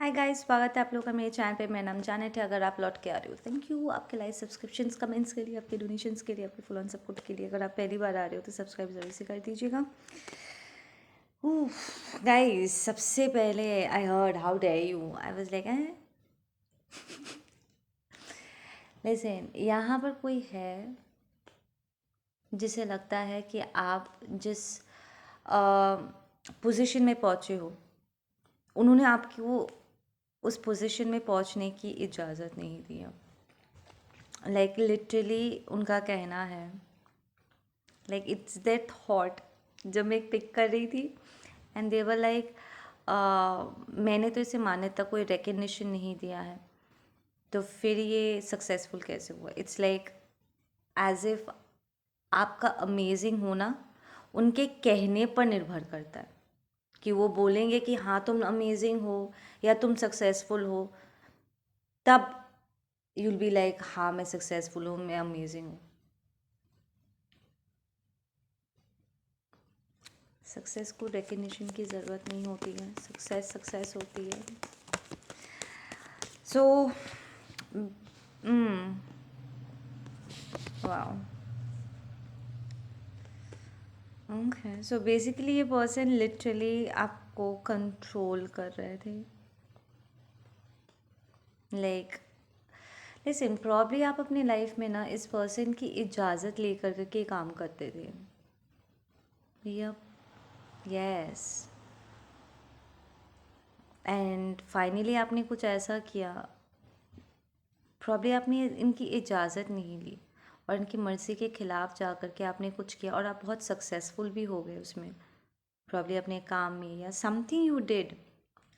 Hi guys, स्वागत है आप लोगों का मेरे चैनल पे। मेरा नाम जानत है। अगर आप लौट के आ रहे हो, थैंक यू आपके लाइक, सब्सक्रिप्शंस, कमेंट्स के लिए, आपके डोनेशंस के लिए, आपके फुल ऑन सपोर्ट के लिए। अगर आप पहली बार आ रहे हो तो सब्सक्राइब जरूर से कर दीजिएगा। गाइस, सबसे पहले I heard how dare you, I was like listen, यहाँ पर कोई है जिसे लगता है कि आप जिस पोजीशन में पहुँचे हो, उन्होंने आपको उस पोजीशन में पहुँचने की इजाज़त नहीं दी है। लाइक लिटरली उनका कहना है, लाइक इट्स दैट हॉट। जब मैं एक पिक कर रही थी एंड देवर लाइक मैंने तो इसे मान्यता कोई रिकग्निशन नहीं दिया है, तो फिर ये सक्सेसफुल कैसे हुआ? इट्स लाइक एज इफ आपका अमेजिंग होना उनके कहने पर निर्भर करता है कि वो बोलेंगे कि हाँ तुम अमेजिंग हो या तुम सक्सेसफुल हो, तब यूल बी लाइक हाँ मैं सक्सेसफुल हूँ, मैं अमेजिंग हूँ। सक्सेस को रिकग्निशन की ज़रूरत नहीं होती है, सक्सेस सक्सेस होती है। So wow, okay. So basically ये पर्सन लिटरली आपको कंट्रोल कर रहे थे। लाइक लिसन, प्रॉब्ली आप अपनी लाइफ में ना इस पर्सन की इजाज़त लेकर के काम करते थे। Yup, yes. एंड फाइनली आपने कुछ ऐसा किया, प्रॉब्ली आपने इनकी इजाज़त नहीं ली और इनकी मर्ज़ी के ख़िलाफ़ जा कर के आपने कुछ किया और आप बहुत सक्सेसफुल भी हो गए उसमें, प्रॉब्ली अपने काम में या something you did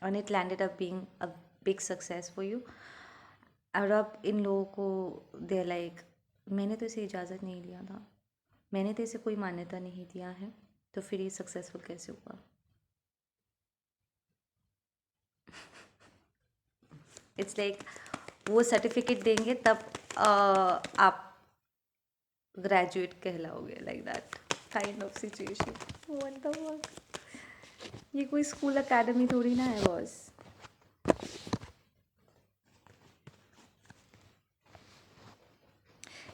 and it landed up being a big success for you. और अब इन लोगों को दे लाइक मैंने तो इसे इजाज़त नहीं लिया था, मैंने तो इसे कोई मान्यता नहीं दिया है, तो फिर ये सक्सेसफुल कैसे हुआ? इट्स लाइक वो सर्टिफिकेट देंगे तब आप ग्रेजुएट कहलाओगे, like that kind of situation. What the fuck, ये कोई स्कूल एकेडमी थोड़ी ना है बॉस।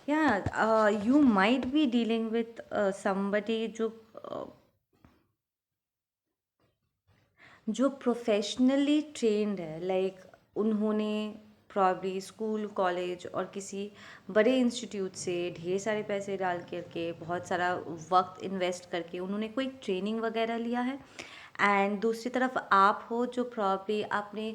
या you might be dealing with somebody जो प्रोफेशनली ट्रेंड है, लाइक उन्होंने प्रॉब्ली स्कूल कॉलेज और किसी बड़े इंस्टीट्यूट से ढेर सारे पैसे डाल करके, बहुत सारा वक्त इन्वेस्ट करके उन्होंने कोई ट्रेनिंग वगैरह लिया है। एंड दूसरी तरफ आप हो जो प्रॉब्ली आपने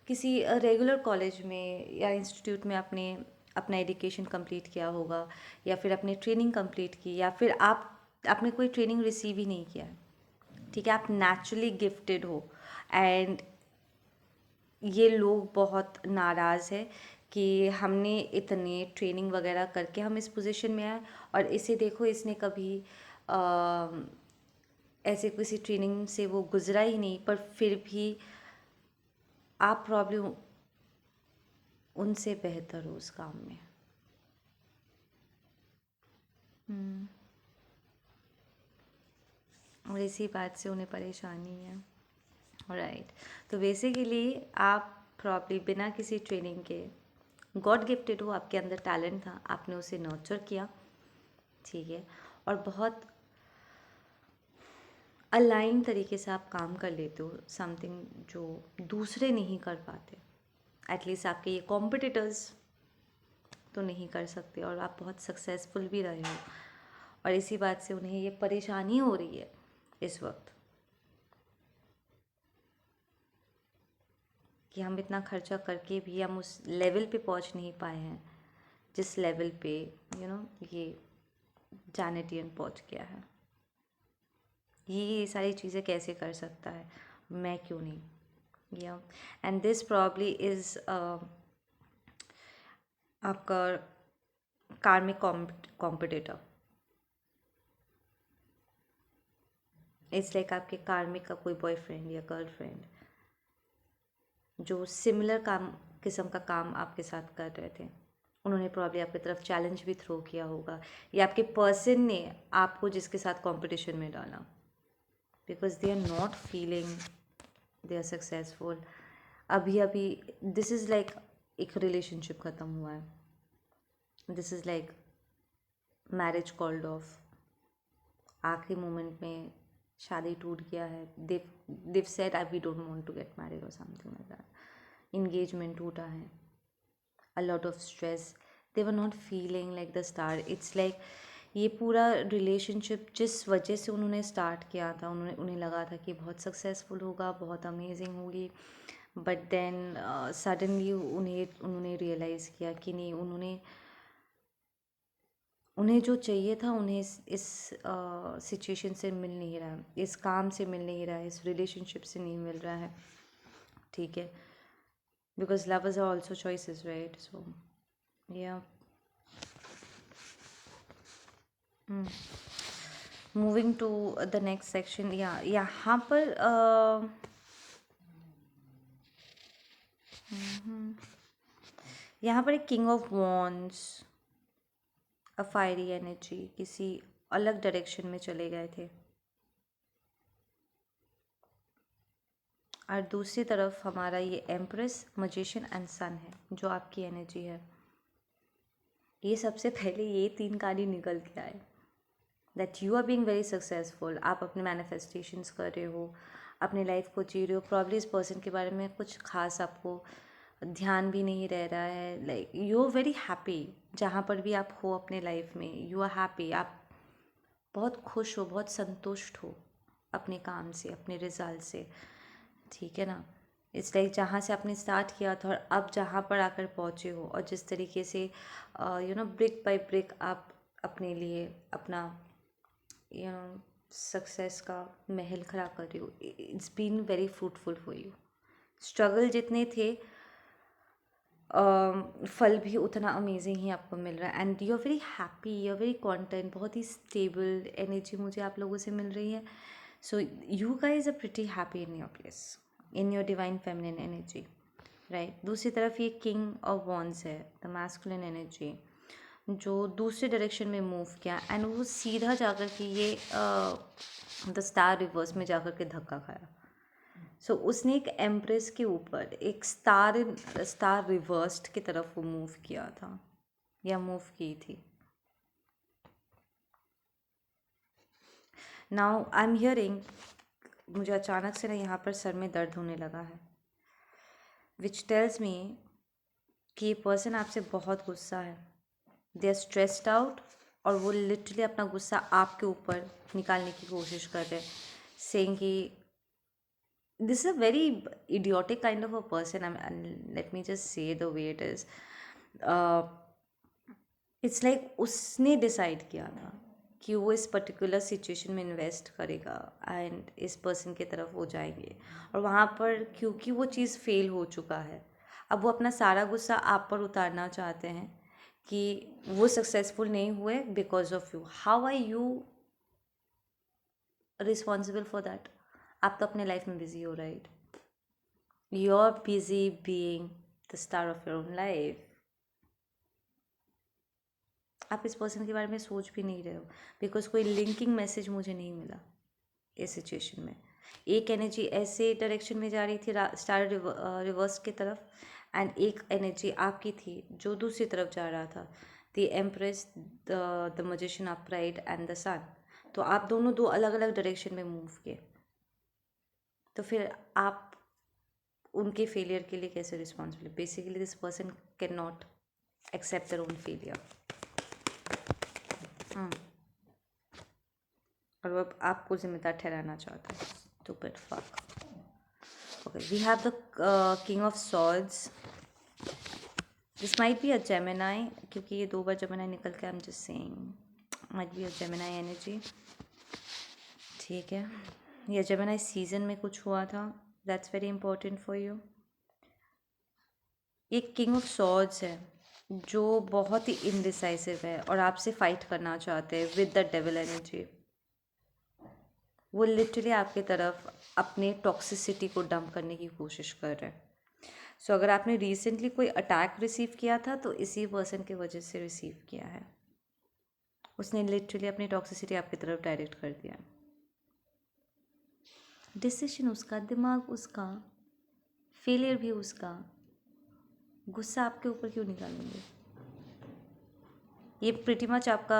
किसी रेगुलर कॉलेज में या इंस्टीट्यूट में आपने अपना एजुकेशन कंप्लीट किया होगा, या फिर अपनी ट्रेनिंग कंप्लीट की, या फिर आपने कोई ट्रेनिंग रिसीव ही नहीं किया है। ठीक है, आप नेचुरली गिफ्टेड हो एंड ये लोग बहुत नाराज़ है कि हमने इतने ट्रेनिंग वगैरह करके हम इस पोजीशन में आए और इसे देखो, इसने कभी ऐसे किसी ट्रेनिंग से वो गुजरा ही नहीं, पर फिर भी आप प्रॉब्लम उनसे बेहतर हो उस काम में। और इसी बात से उन्हें परेशानी है, राइट। तो बेसिकली आप प्रॉब्ली बिना किसी ट्रेनिंग के गॉड गिफ्टेड हो, आपके अंदर टैलेंट था, आपने उसे नर्चर किया, ठीक है, और बहुत अलाइन तरीके से आप काम कर लेते हो, समथिंग जो दूसरे नहीं कर पाते, एटलीस्ट आपके ये कॉम्पिटिटर्स तो नहीं कर सकते, और आप बहुत सक्सेसफुल भी रहे हो। और इसी बात से उन्हें ये परेशानी हो रही है इस वक्त कि हम इतना खर्चा करके भी हम उस लेवल पे पहुंच नहीं पाए हैं जिस लेवल पे ये जैनेटियन पहुंच गया है। ये सारी चीज़ें कैसे कर सकता है, मैं क्यों नहीं? या एंड दिस प्रॉब्ली इज़ आपका कार्मिक कॉम्पिटिटर। इट्स लाइक आपके कार्मिक का कोई बॉयफ्रेंड या गर्लफ्रेंड जो सिमिलर किस्म का काम आपके साथ कर रहे थे, उन्होंने प्रॉब्ली आपकी तरफ चैलेंज भी थ्रो किया होगा, या आपके पर्सन ने आपको जिसके साथ कंपटीशन में डाला, because they are not feeling they are successful. अभी अभी दिस इज़ लाइक एक रिलेशनशिप ख़त्म हुआ है, this is like marriage called off, आखिरी मोमेंट में शादी टूट गया है, दिव said I we don't want to get married और समथिंग लाइक दैट, इंगेजमेंट टूटा है, a lot of stress, they were not feeling like the star, it's like ये पूरा रिलेशनशिप जिस वजह से उन्होंने स्टार्ट किया था, उन्हें लगा था कि बहुत सक्सेसफुल होगा, बहुत अमेजिंग होगी, बट देन सडनली उन्होंने रियलाइज़ किया कि नहीं, उन्हें जो चाहिए था उन्हें इस सिचुएशन से मिल नहीं रहा है, इस काम से मिल नहीं रहा है, इस रिलेशनशिप से नहीं मिल रहा है, ठीक है, because lovers are also choices, right, so yeah moving to the next section, या यहाँ पर यहाँ पर एक king of wands, a fiery energy, किसी अलग डायरेक्शन में चले गए थे, और दूसरी तरफ हमारा ये एम्प्रेस, मजिशियन एंड सन है, जो आपकी एनर्जी है। ये सबसे पहले ये 3 कार्ड ही निकल के आए, that you are being very successful, आप अपने मैनिफेस्टेशंस कर रहे हो, अपनी लाइफ को जी रहे हो, प्रॉब्ली इस पर्सन के बारे में कुछ खास आपको ध्यान भी नहीं रह रहा है, like you are very happy, जहाँ पर भी आप हो अपने लाइफ में यू आर हैप्पी, आप बहुत खुश हो, बहुत संतुष्ट हो अपने काम से, अपने रिजल्ट से, ठीक है ना। इट्स लाइक जहाँ से आपने स्टार्ट किया था और अब जहाँ पर आकर पहुँचे हो, और जिस तरीके से you know brick by brick आप अपने लिए अपना यू नो सक्सेस का महल खड़ा कर रहे हो, it's been very fruitful for you. Struggle जितने थे फल भी उतना अमेजिंग ही आपको मिल रहा है, and you are very happy, you are very content, बहुत ही स्टेबल एनर्जी मुझे आप लोगों से मिल रही है। So you guys are pretty happy in your place, in your divine feminine energy, right. दूसरी तरफ ये किंग ऑफ वॉन्ड्स है, द मैस्कुलिन एनर्जी, जो दूसरे डायरेक्शन में मूव किया, एंड वो सीधा जाकर के ये द स्टार रिवर्स में जाकर के धक्का खाया। सो उसने एक एम्प्रेस के ऊपर एक स्टार रिवर्स्ड की तरफ वो मूव किया था, या मूव की थी। नाउ आई एम हियरिंग, मुझे अचानक से ना यहाँ पर सर में दर्द होने लगा है, विच टेल्स मी कि ये पर्सन आपसे बहुत गुस्सा है, दे आर स्ट्रेस्ड आउट, और वो लिटरली अपना गुस्सा आपके ऊपर निकालने की कोशिश कर रहे हैं, सेइंग कि this is a very idiotic kind of a person. Let me just say the way it is. uh, it's like उसने डिसाइड किया था कि वो इस पर्टिकुलर सिचुएशन में इन्वेस्ट करेगा, एंड इस पर्सन की तरफ वो जाएंगे, और वहाँ पर क्योंकि वो चीज़ फेल हो चुका है, अब वो अपना सारा गुस्सा आप पर उतारना चाहते हैं कि वो सक्सेसफुल नहीं हुए because of you. How are you responsible for that? आप तो अपने लाइफ में बिजी हो, right? You're busy being the star of your own life. आप इस पर्सन के बारे में सोच भी नहीं रहे हो, बिकॉज कोई लिंकिंग मैसेज मुझे नहीं मिला इस सिचुएशन में। एक एनर्जी ऐसे डायरेक्शन में जा रही थी स्टार रिवर्स की तरफ, एंड एक एनर्जी आपकी थी जो दूसरी तरफ जा रहा था, the empress, the magician upright and the sun. तो आप दोनों दो अलग अलग डायरेक्शन में मूव किए, तो फिर आप उनके फेलियर के लिए कैसे responsible? Basically this person can not accept their own failure, और वो आपको जिम्मेदार ठहराना चाहता है। Stupid fuck. Okay, we have the king of swords, this might be a Gemini, क्योंकि ये 2 बार जेमिनाई निकल के, I am just saying might be a Gemini energy, ठीक है, या जेमिनाई सीजन में कुछ हुआ था, that's very important for you. एक किंग ऑफ सॉर्ड्स है जो बहुत ही इनडिसाइसिव है और आपसे फाइट करना चाहते हैं विद द डेविल एनर्जी। वो लिटरली आपके तरफ अपने टॉक्सिसिटी को डंप करने की कोशिश कर रहे हैं। सो अगर आपने रिसेंटली कोई अटैक रिसीव किया था तो इसी पर्सन की वजह से रिसीव किया है। उसने लिटरली अपनी टॉक्सिसिटी आपकी तरफ डायरेक्ट कर दिया। डिसीजन उसका, दिमाग उसका, फेलियर भी उसका, गुस्सा आपके ऊपर क्यों निकालेंगे? ये प्रिटी मच आपका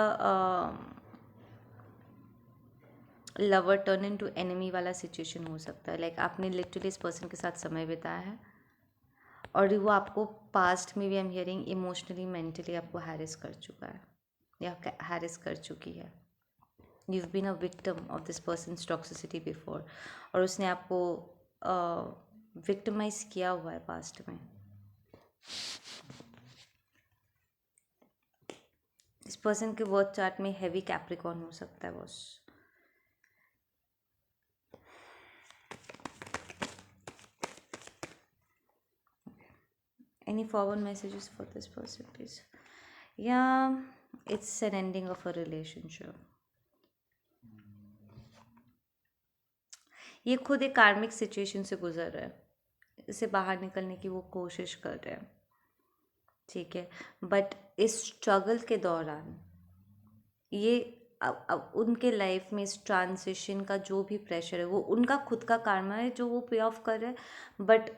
लवर टर्न इनटू एनिमी वाला सिचुएशन हो सकता है। लाइक आपने लिटरली इस पर्सन के साथ समय बिताया है और वो आपको पास्ट में भी आई एम हियरिंग इमोशनली मेंटली आपको हैरेस कर चुका है या हैरेस कर चुकी है। you've been a victim of this person's toxicity before और उसने आपको विक्टिमाइज किया हुआ है पास्ट में। इस पर्सन के वर्थ चार्ट में हैवी कैप्रिकॉर्न हो सकता है boss. Any forward messages for this person, please? Yeah, it's an ending of a relationship. ये खुद एक कार्मिक सिचुएशन से गुजर रहा है, इससे बाहर निकलने की वो कोशिश कर रहे हैं, ठीक है। बट इस स्ट्रगल के दौरान ये अब उनके लाइफ में इस ट्रांजिशन का जो भी प्रेशर है वो उनका खुद का कार्मा है जो वो पे ऑफ कर रहे हैं। बट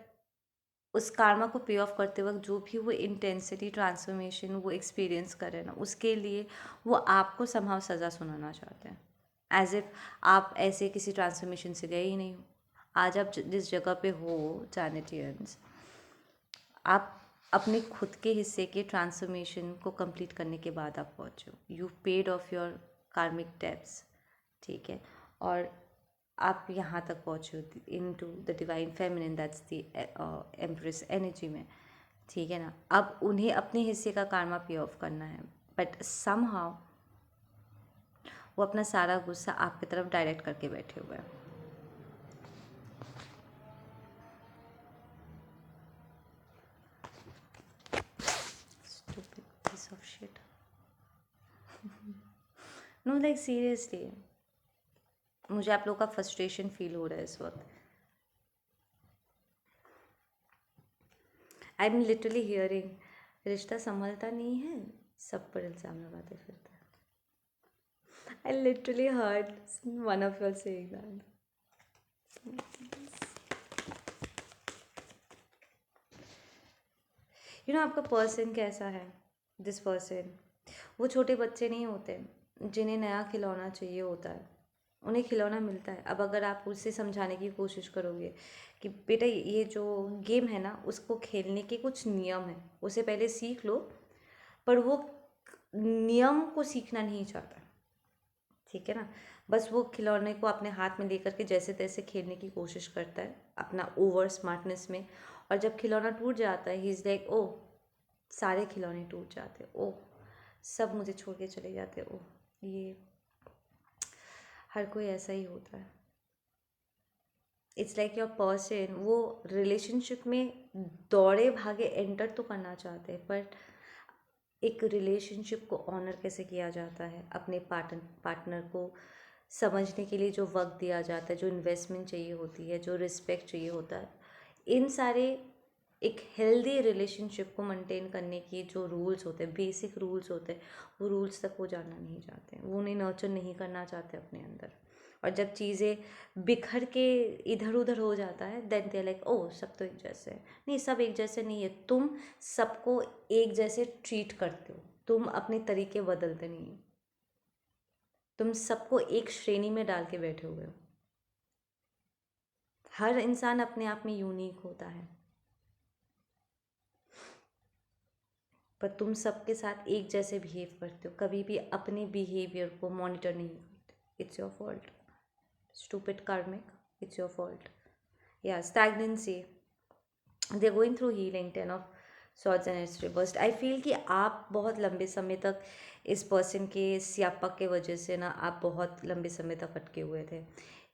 उस कार्मा को पे ऑफ करते वक्त जो भी वो इंटेंसिटी ट्रांसफॉर्मेशन वो एक्सपीरियंस कर रहे हैं ना, उसके लिए वो आपको समहाउ सज़ा सुनाना चाहते हैं, एज इफ आप ऐसे किसी ट्रांसफॉर्मेशन से गए ही नहीं हो। आज आप जिस जगह पे हो जैनेटियंस, आप अपने खुद के हिस्से के ट्रांसफॉर्मेशन को कंप्लीट करने के बाद आप पहुँचे हो। You paid off your karmic debts, ठीक है, और आप यहाँ तक पहुँचे हो into the divine feminine, that's the empress energy में, ठीक है ना। अब उन्हें अपने हिस्से का कार्मा पे ऑफ करना है, बट समहाउ वो अपना सारा गुस्सा आपकी तरफ डायरेक्ट करके बैठे हुए हैं। Stupid piece of shit. No, like seriously, मुझे आप लोगों का फ्रस्ट्रेशन फील हो रहा है इस वक्त। आई एम लिटरली हियरिंग, रिश्ता संभलता नहीं है, सब पर इल्ज़ाम लगाते फिरते हैं। I literally heard one of you all saying that. You know, आपका पर्सन कैसा है? दिस पर्सन, वो छोटे बच्चे नहीं होते जिन्हें नया खिलौना चाहिए होता है, उन्हें खिलौना मिलता है। अब अगर आप उसे समझाने की कोशिश करोगे कि बेटा ये जो गेम है ना, उसको खेलने के कुछ नियम हैं, उसे पहले सीख लो, पर वो नियम को सीखना नहीं चाहता, ठीक है ना। बस वो खिलौने को अपने हाथ में लेकर के जैसे तैसे खेलने की कोशिश करता है अपना ओवर स्मार्टनेस में, और जब खिलौना टूट जाता है ही इज़ लाइक ओ, सारे खिलौने टूट जाते, ओ सब मुझे छोड़ के चले जाते, ओ ये हर कोई ऐसा ही होता है। इट्स लाइक योर पर्सन वो रिलेशनशिप में दौड़े भागे एंटर तो करना चाहते हैं, बट एक रिलेशनशिप को ऑनर कैसे किया जाता है, अपने पार्टनर को समझने के लिए जो वक्त दिया जाता है, जो इन्वेस्टमेंट चाहिए होती है, जो रिस्पेक्ट चाहिए होता है, इन सारे एक हेल्दी रिलेशनशिप को मेंटेन करने के जो रूल्स होते हैं, बेसिक रूल्स होते हैं, वो रूल्स तक वो जानना नहीं चाहते हैं, वो उन्हें नर्चर नहीं करना चाहते अपने अंदर। और जब चीज़ें बिखर के इधर उधर हो जाता है, देन दे लाइक ओ सब तो एक जैसे है। नहीं, सब एक जैसे नहीं है, तुम सबको एक जैसे ट्रीट करते हो, तुम अपने तरीके बदलते नहीं हो, तुम सबको एक श्रेणी में डाल के बैठे हुए हो। हर इंसान अपने आप में यूनिक होता है, पर तुम सबके साथ एक जैसे बिहेव करते हो, कभी भी अपने बिहेवियर को मॉनिटर नहीं करते। It's your fault, stupid karmic, it's your fault. या stagnancy, they are going through healing, 10 of swords and it's reversed. I feel कि आप बहुत लंबे समय तक इस पर्सन के स्यापक के वजह से ना, आप बहुत लंबे समय तक अटके हुए थे।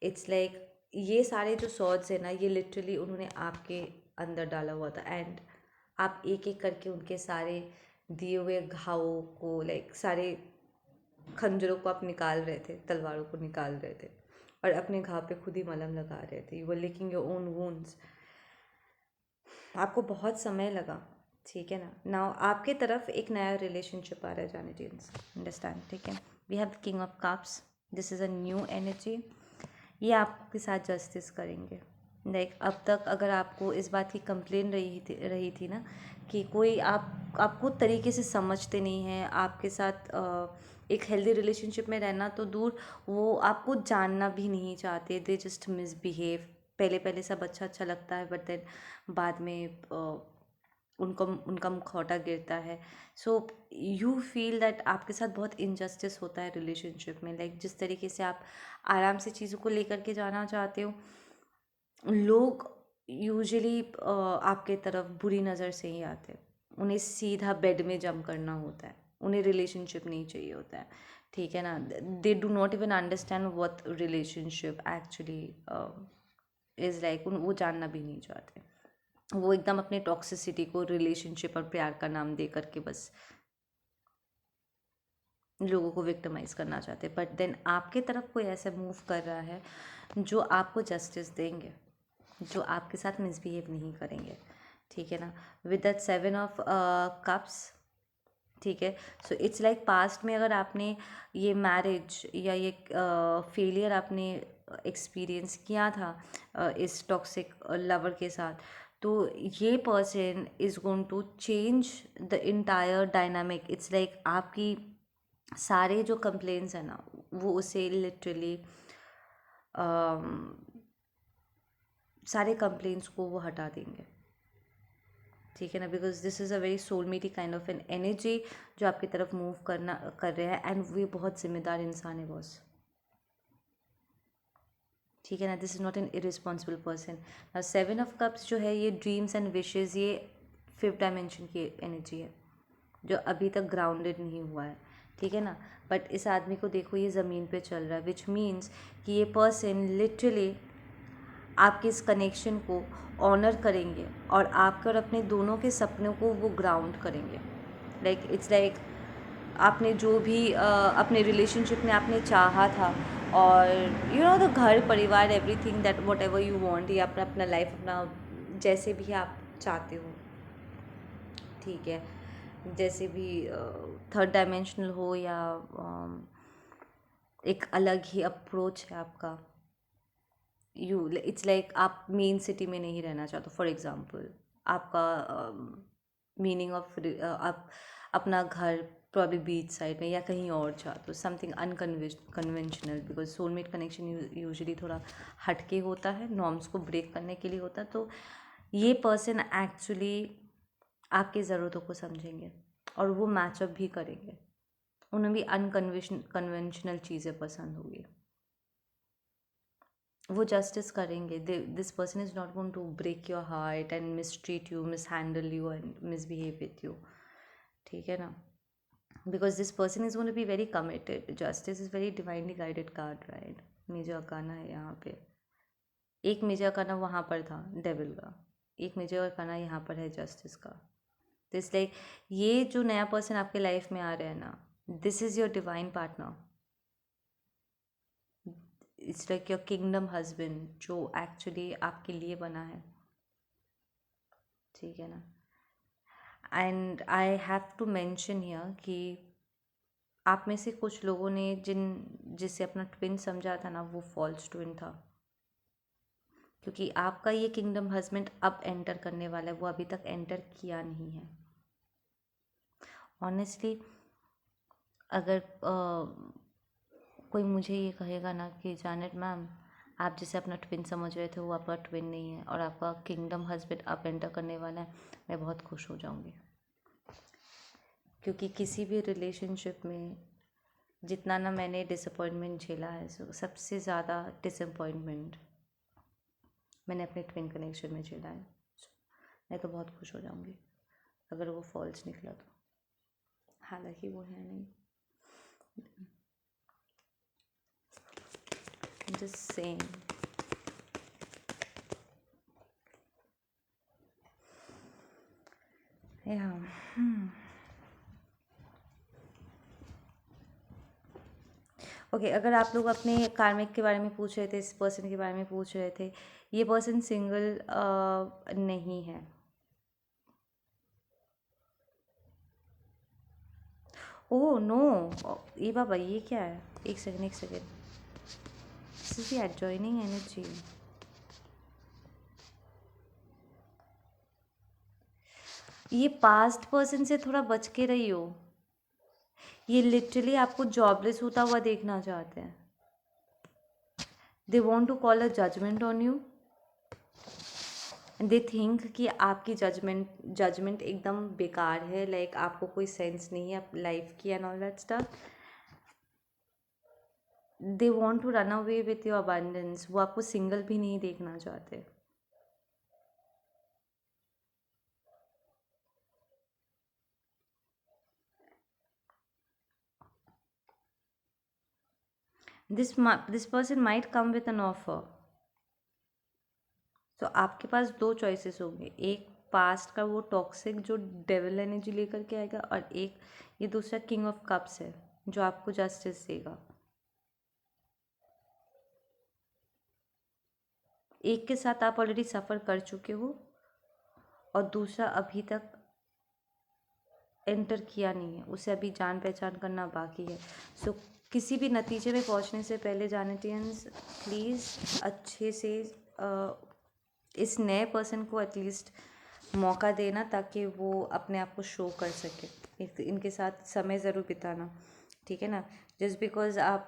इट्स लाइक ये सारे जो सॉर्ड्स है ना, ये लिटरली उन्होंने आपके अंदर डाला हुआ था, एंड आप एक एक करके उनके सारे दिए हुए घावों को, लाइक सारे खंजरों को आप निकाल रहे थे, तलवारों को निकाल रहे थे, और अपने घाव पे खुद ही मलहम लगा रहे थे। You were licking your own wounds. आपको बहुत समय लगा, ठीक है ना। नाउ आपके तरफ एक नया रिलेशनशिप आ रहा है जैनेटियंस, अंडरस्टैंड, ठीक है। We have king of cups, this is a new energy. ये आपके साथ जस्टिस करेंगे, लाइक अब तक अगर आपको इस बात की कंप्लेन रही थी ना कि कोई आपको तरीके से समझते नहीं हैं, आपके साथ एक हेल्दी रिलेशनशिप में रहना तो दूर, वो आपको जानना भी नहीं चाहते, दे जस्ट मिसबिहेव। पहले पहले सब अच्छा अच्छा लगता है, बट देन बाद में उनका उनका मुखौटा गिरता है। सो यू फील दैट आपके साथ बहुत इनजस्टिस होता है रिलेशनशिप में। लाइक जिस तरीके से आप आराम से चीज़ों को लेकर के जाना चाहते हो, लोग यूजुअली आपके तरफ बुरी नज़र से ही आते हैं। उन्हें सीधा बेड में जम करना होता है, उन्हें रिलेशनशिप नहीं चाहिए होता है, ठीक है ना। They do not even understand what relationship actually is like. वो जानना भी नहीं चाहते। वो एकदम अपने टॉक्सिसिटी को रिलेशनशिप और प्यार का नाम दे करके बस लोगों को विक्टिमाइज करना चाहते हैं। बट देन आपके तरफ कोई ऐसा मूव कर रहा है जो आपको जस्टिस देंगे, जो आपके साथ मिसबिहेव नहीं करेंगे, ठीक है ना। विद दैट 7 ऑफ कप्स, ठीक है। सो इट्स लाइक पास्ट में अगर आपने ये मैरिज या ये फेलियर आपने एक्सपीरियंस किया था इस टॉक्सिक लवर के साथ, तो ये person is going to change the entire dynamic. It's like आपकी सारे जो कंप्लेंट्स हैं ना, वो उसे लिटरली सारे कंप्लेंट्स को वो हटा देंगे, ठीक है ना। Because this is a very soulmatey kind of an energy जो आपकी तरफ मूव कर रहे हैं, एंड वे बहुत जिम्मेदार इंसान है बॉस, ठीक है ना। This is not an irresponsible person. 7 of cups जो है, ये ड्रीम्स एंड विशेज़, ये 5th डायमेंशन की एनर्जी है जो अभी तक ग्राउंडेड नहीं हुआ है, ठीक है ना। बट इस आदमी को देखो, ये ज़मीन पे चल रहा है, विच मीन्स कि ये पर्सन लिटरली आपके इस कनेक्शन को ऑनर करेंगे और आपके और अपने दोनों के सपनों को वो ग्राउंड करेंगे। लाइक इट्स लाइक आपने जो भी अपने रिलेशनशिप में आपने चाहा था, और यू नो द घर परिवार everything that what ever you want, या अपना अपना लाइफ अपना जैसे भी आप चाहते हो, ठीक है, जैसे भी 3rd डायमेंशनल हो या एक अलग ही अप्रोच है आपका। इट्स लाइक आप मेन सिटी में नहीं रहना चाहते। फॉर एग्जांपल आपका मीनिंग ऑफ आप अपना घर प्रॉब्ली बीच साइड में या कहीं और चाहते हो, something unconventional. Because soulmate connection usually थोड़ा हटके होता है, नॉर्म्स को ब्रेक करने के लिए होता है। तो ये पर्सन एक्चुअली आपकी ज़रूरतों को समझेंगे और वो मैचअप भी करेंगे। उन्हें भी कन्वेंशनल चीज़ें पसंद होगी, वो जस्टिस करेंगे। This person is not going to break your heart and mistreat you, mishandle you and misbehave with you, ठीक है ना। Because this person is going to be very committed. Justice is very divinely guided card, right. Major arcana है यहाँ पे। एक major arcana वहाँ पर था डेविल का, एक मेजर अरकाना यहाँ पर है जस्टिस का। तो इस लाइक ये जो नया पर्सन आपके लाइफ में आ रहा है ना, this is your divine partner. It's like your kingdom husband जो एक्चुअली आपके लिए बना है, ठीक है ना। And I have to mention here कि आप में से कुछ लोगों ने जिसे अपना ट्विन समझा था ना, वो फॉल्स ट्विन था। क्योंकि आपका ये किंगडम हस्बैंड अब एंटर करने वाला है, वो अभी तक एंटर किया नहीं है। ऑनेस्टली अगर कोई मुझे ये कहेगा ना कि जानेट मैम, आप जिसे अपना ट्विन समझ रहे थे वो आपका ट्विन नहीं है और आपका किंगडम हस्बैंड अब एंटर करने वाला है, मैं बहुत खुश हो जाऊंगी। क्योंकि किसी भी रिलेशनशिप में जितना ना मैंने डिसअपॉइंटमेंट झेला है, सबसे ज़्यादा डिसअपॉइंटमेंट मैंने अपने ट्विन कनेक्शन में झेला है। मैं तो बहुत खुश हो जाऊंगी अगर वो फॉल्स निकला तो, हालांकि वो है नहीं। Just saying. Yeah. ओके, अगर आप लोग अपने कार्मिक के बारे में पूछ रहे थे, इस पर्सन के बारे में पूछ रहे थे, ये पर्सन सिंगल नहीं है। ओह नो, ये बाबा ये क्या है? एक second, this is the adjoining energy. ये पास्ट पर्सन से थोड़ा बच के रहियो। ये लिटरली आपको जॉबलेस होता हुआ देखना चाहते हैं। They want to call a judgment on you and they think कि आपकी जजमेंट एकदम बेकार है, लाइक आपको कोई सेंस नहीं है लाइफ की and all that stuff. They want to run away with your abundance. वो आपको सिंगल भी नहीं देखना चाहते। This person might come with an offer. तो आपके पास दो चॉइसेस होंगे, एक पास्ट का वो टॉक्सिक जो डेविल एनर्जी लेकर के आएगा, और एक ये दूसरा किंग ऑफ कप्स है जो आपको जस्टिस देगा। एक के साथ आप ऑलरेडी सफ़र कर चुके हो और दूसरा अभी तक एंटर किया नहीं है, उसे अभी जान पहचान करना बाकी है। सो किसी भी नतीजे में पहुंचने से पहले जानेटियंस प्लीज़ अच्छे से इस नए पर्सन को एटलीस्ट मौका देना ताकि वो अपने आप को शो कर सके। इनके साथ समय ज़रूर बिताना, ठीक है ना। जस्ट बिकॉज आप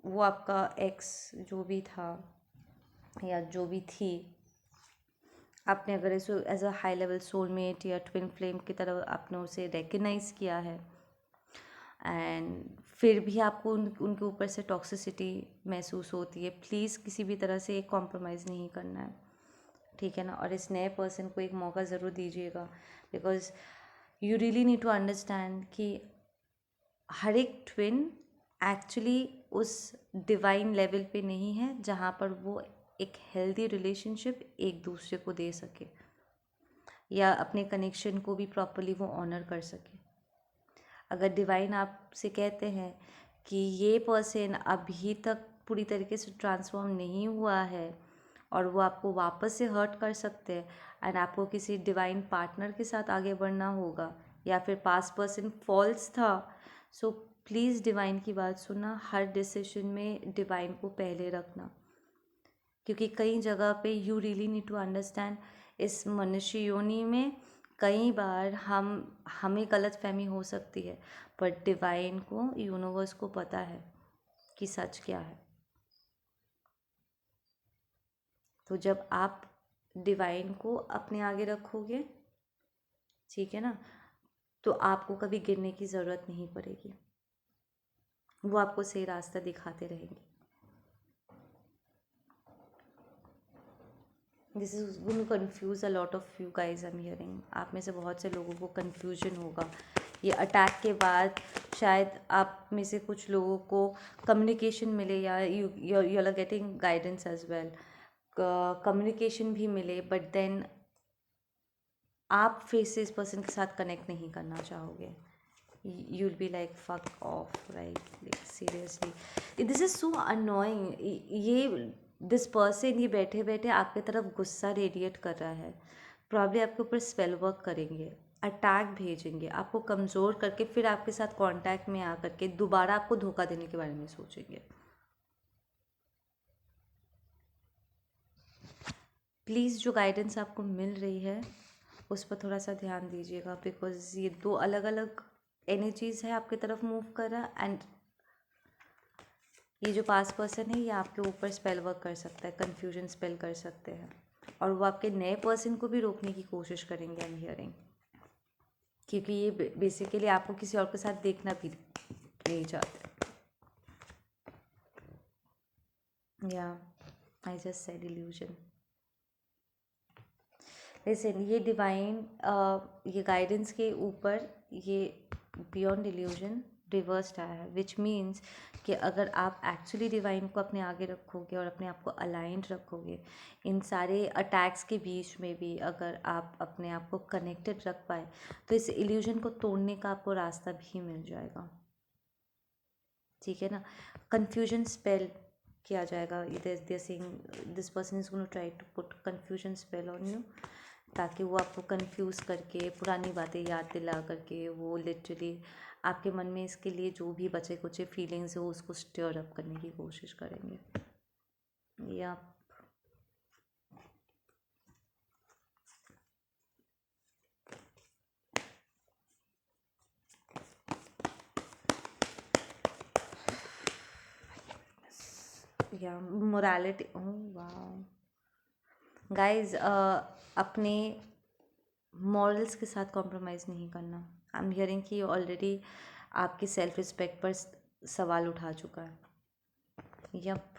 वो आपका एक्स जो भी था या जो भी थी, आपने अगर इसे as a high level soulmate या ट्विन फ्लेम की तरह आपने उसे रिकग्नाइज़ किया है एंड फिर भी आपको उनके ऊपर से टॉक्सिसिटी महसूस होती है, प्लीज़ किसी भी तरह से एक कॉम्प्रोमाइज़ नहीं करना है, ठीक है ना। और इस नए पर्सन को एक मौका ज़रूर दीजिएगा, because you really need to understand कि हर एक ट्विन एक्चुअली उस डिवाइन लेवल पे नहीं है जहाँ पर वो एक हेल्दी रिलेशनशिप एक दूसरे को दे सके या अपने कनेक्शन को भी प्रॉपरली वो ऑनर कर सके। अगर डिवाइन आपसे कहते हैं कि ये पर्सन अभी तक पूरी तरीके से ट्रांसफॉर्म नहीं हुआ है और वो आपको वापस से हर्ट कर सकते हैं एंड आपको किसी डिवाइन पार्टनर के साथ आगे बढ़ना होगा या फिर पास्ट पर्सन फॉल्स था, सो प्लीज़ डिवाइन की बात सुनना, हर डिसीजन में डिवाइन को पहले रखना, क्योंकि कई जगह पे you really need to understand इस मनुष्य योनि में कई बार हमें गलत फहमी हो सकती है, पर डिवाइन को, यूनिवर्स को पता है कि सच क्या है। तो जब आप डिवाइन को अपने आगे रखोगे, ठीक है ना, तो आपको कभी गिरने की ज़रूरत नहीं पड़ेगी, वो आपको सही रास्ता दिखाते रहेंगे। This is going to confuse a lot of you guys, I am hearing. आप में से बहुत से लोगों को कन्फ्यूजन होगा ये अटैक के बाद। शायद आप में से कुछ लोगों को कम्युनिकेशन मिले या you are getting guidance as well, communication भी मिले, बट देन आप फिर से इस पर्सन के साथ कनेक्ट नहीं करना चाहोगे। You will be like fuck off, right, like seriously this is so annoying. ये दिस पर्सन ये बैठे बैठे आपके तरफ गुस्सा रेडिएट कर रहा है, प्रॉब्लम आपके ऊपर स्पेल वर्क करेंगे, अटैक भेजेंगे, आपको कमज़ोर करके फिर आपके साथ कांटेक्ट में आकर के दोबारा आपको धोखा देने के बारे में सोचेंगे। प्लीज़ जो गाइडेंस आपको मिल रही है उस पर थोड़ा सा ध्यान दीजिएगा, बिकॉज ये दो अलग अलग एनर्जीज़ है आपकी तरफ मूव कर रहा है एंड ये जो पास्ट पर्सन है ये आपके ऊपर स्पेल वर्क कर सकता है, कन्फ्यूजन स्पेल कर सकते हैं और वो आपके नए पर्सन को भी रोकने की कोशिश करेंगे, आई एम हियरिंग, क्योंकि ये बेसिकली आपको किसी और के साथ देखना भी नहीं चाहते। या I just said illusion. Listen, ये डिवाइन ये गाइडेंस के ऊपर ये बियॉन्ड इल्यूजन रिवर्स्ड आया है, विच मीन्स कि अगर आप एक्चुअली डिवाइन को अपने आगे रखोगे और अपने आप को अलाइंड रखोगे, इन सारे अटैक्स के बीच में भी अगर आप अपने आप को कनेक्टेड रख पाए तो इस इल्यूजन को तोड़ने का आपको रास्ता भी मिल जाएगा, ठीक है ना। कन्फ्यूजन स्पेल किया जाएगा, this person is going to try to put confusion spell on you, ताकि वो आपको कंफ्यूज करके पुरानी बातें याद दिला करके वो लिटरली आपके मन में इसके लिए जो भी बचे कुचे फीलिंग्स हो उसको स्टिर अप करने की कोशिश करेंगे। या या मोरालिटी, ओह वाह गाइस, अपने मॉरल्स के साथ कॉम्प्रोमाइज़ नहीं करना। आई एम हियरिंग कि ऑलरेडी आपकी सेल्फ रिस्पेक्ट पर सवाल उठा चुका है। यप,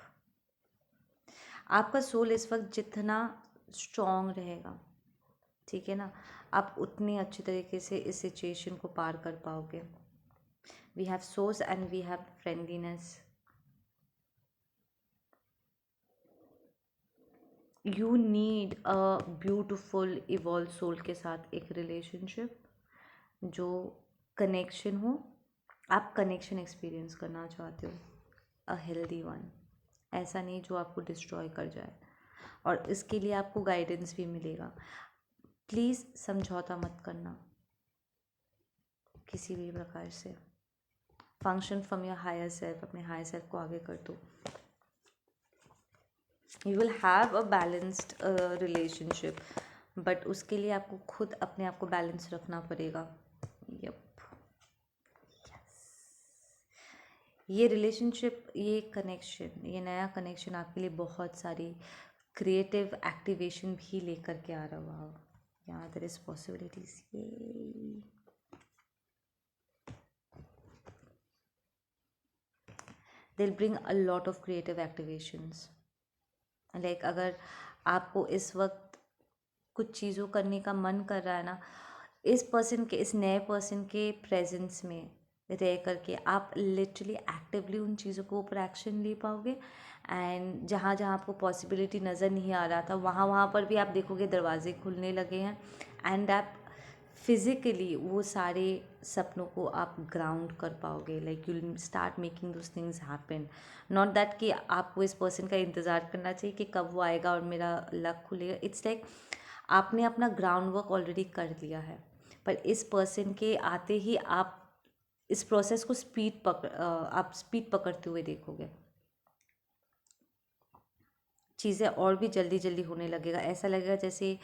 आपका सोल इस वक्त जितना स्ट्रॉन्ग रहेगा, ठीक है ना, आप उतनी अच्छी तरीके से इस सिचुएशन को पार कर पाओगे। We have source and we have friendliness. You need a beautiful evolve soul के साथ एक रिलेशनशिप जो कनेक्शन हो। आप कनेक्शन एक्सपीरियंस करना चाहते हो, अ हेल्दी वन, ऐसा नहीं जो आपको डिस्ट्रॉय कर जाए। और इसके लिए आपको गाइडेंस भी मिलेगा। प्लीज़ समझौता मत करना किसी भी प्रकार से। Function from your higher self, अपने हायर सेल्फ को आगे कर दो। You will have a balanced relationship, but उसके लिए आपको खुद अपने आप को बैलेंस रखना पड़ेगा। यप, ये रिलेशनशिप, ये कनेक्शन, ये नया कनेक्शन आपके लिए बहुत सारी क्रिएटिव एक्टिवेशन भी लेकर के आ रहा हो। यहाँ देयर इज पॉसिबिलिटीज। ये they'll bring a lot of creative activations. Like अगर आपको इस वक्त कुछ चीज़ों करने का मन कर रहा है ना, इस पर्सन के, इस नए पर्सन के प्रेजेंस में रह करके आप लिटरली एक्टिवली उन चीज़ों के ऊपर एक्शन ले पाओगे। एंड जहाँ जहाँ आपको पॉसिबिलिटी नज़र नहीं आ रहा था, वहाँ वहाँ पर भी आप देखोगे दरवाजे खुलने लगे हैं। एंड आप फिज़िकली वो सारे सपनों को आप ग्राउंड कर पाओगे। Like you start making those things happen. Not that कि आपको इस पर्सन का इंतज़ार करना चाहिए कि कब वो आएगा और मेरा लक खुलेगा। इट्स लाइक आपने अपना ग्राउंड वर्क ऑलरेडी कर लिया है, पर इस पर्सन के आते ही आप इस प्रोसेस को आप स्पीड पकड़ते हुए देखोगे। चीज़ें और भी जल्दी जल्दी होने लगेगा। ऐसा लगेगा जैसे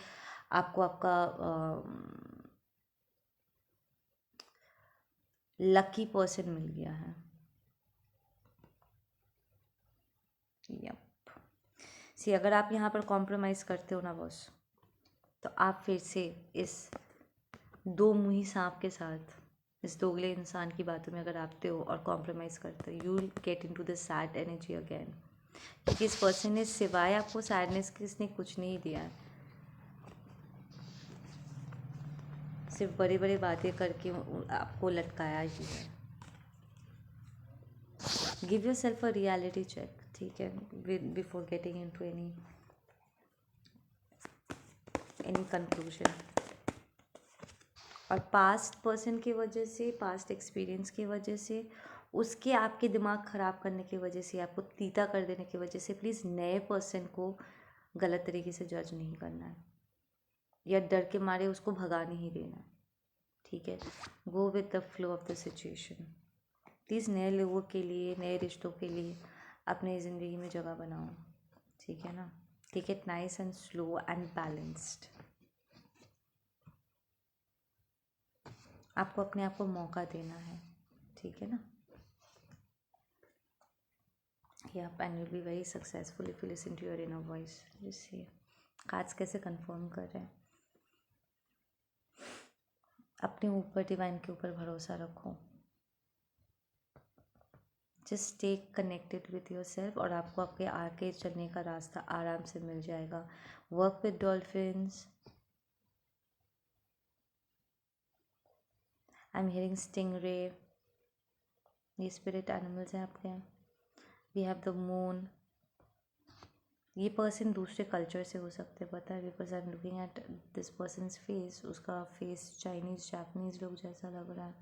आपको आपका लकी पर्सन मिल गया है। यप, सी अगर आप यहाँ पर कॉम्प्रोमाइज़ करते हो ना बॉस, तो आप फिर से इस दो मुंही सांप के साथ, इस दोगले इंसान की बातों में अगर आते हो और कॉम्प्रोमाइज़ करते हो, you will get into the sad energy again. क्योंकि इस पर्सन ने सिवाय आपको सैडनेस के इसने कुछ नहीं दिया है। सिर्फ बड़ी बड़ी बातें करके आपको लटकाया ही है। Give yourself a reality check, ठीक है, before getting into any conclusion. और पास्ट पर्सन की वजह से, पास्ट एक्सपीरियंस की वजह से, उसके आपके दिमाग ख़राब करने की वजह से, आपको तीता कर देने की वजह से प्लीज़ नए पर्सन को गलत तरीके से जज नहीं करना है, या डर के मारे उसको भगा नहीं देना है। ठीक है, go with the flow of the situation. Please नए लोगों के लिए, नए रिश्तों के लिए अपनी ज़िंदगी में जगह बनाओ। ठीक है ना, take it nice and slow and balanced. आपको अपने आप को मौका देना है, ठीक है ना। Yep, and you'll be very successful if you listen to your inner voice. Just see, cards कैसे कंफर्म कर रहे हैं। अपने ऊपर, डिवाइन के ऊपर भरोसा रखो। Just stay connected with your self, और आपको आपके आगे चलने का रास्ता आराम से मिल जाएगा। Work with dolphins. I am hearing stingray, ये स्पिरिट एनिमल्स हैं आपके। We have the moon. ये पर्सन दूसरे कल्चर से हो सकते हैं, पता है, because I am looking at this person's face. उसका फेस चाइनीज़ जापनीज़ लोग जैसा लग रहा है।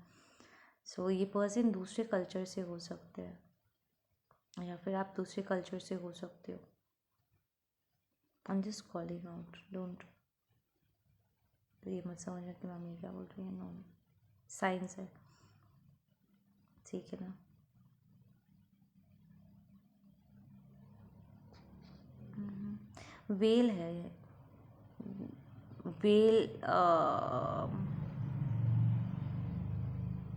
सो ये पर्सन दूसरे कल्चर से हो सकते हैं, या फिर आप दूसरे कल्चर से हो सकते हो। आई am just calling out, don't, तो ये मत समझना कि मम्मी क्या बोल रही है। नो, साइंस है, ठीक है ना। वेल है, well,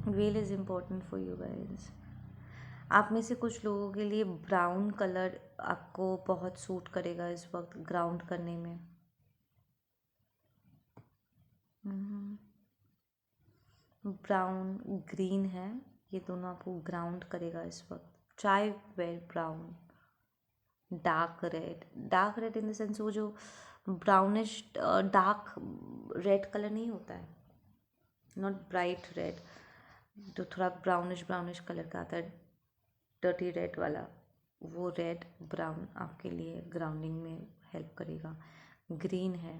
well is important for you guys. आप में से कुछ लोगों के लिए ब्राउन कलर आपको बहुत सूट करेगा इस वक्त ग्राउंड करने में। ब्राउन ग्रीन है, ये दोनों आपको ग्राउंड करेगा इस वक्त। Try wear brown. Dark red in the sense वो जो ब्राउनिश डार्क रेड कलर नहीं होता है, नॉट ब्राइट रेड, जो थोड़ा ब्राउनिश ब्राउनिश कलर का आता है, डर्टी रेड वाला, वो रेड ब्राउन आपके लिए ग्राउंडिंग में हेल्प करेगा। ग्रीन है।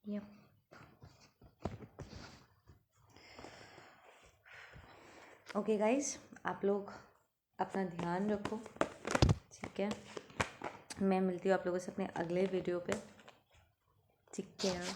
यप। ओके गाइस, आप लोग अपना ध्यान रखो, ठीक है। मैं मिलती हूँ आप लोगों से अपने अगले वीडियो पे। Take care.